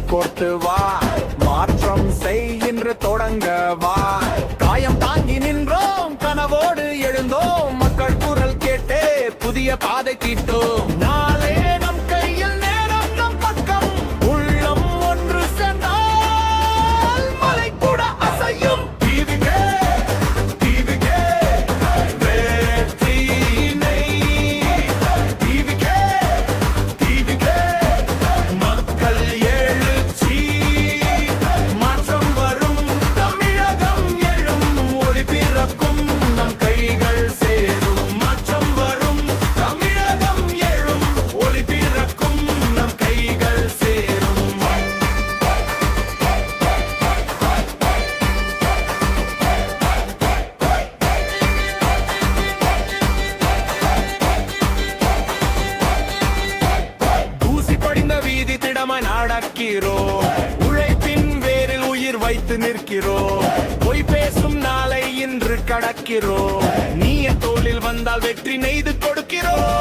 கோர்த்து வா, மாற்றம் செய்கின்ற தொடங்க வா. காயம் தாங்கி நின்றோம், கனவோடு எழுந்தோம், மக்கள் குரல் கேட்டே புதிய பாதை தீட்டோம். நாளே நம் கையில், நேரம் நம் பக்கம், உள்ளம் ஒன்று சேர்ந்தால் மலை கூட அசையும். உழைப்பின் வேரில் உயிர் வைத்து நிற்கிறோம், பொய் பேசும் நாளை இன்று கடக்கிறோம். நீய தோளில் வந்தால் வெற்றி நெய்து கொடுக்கிறோம்.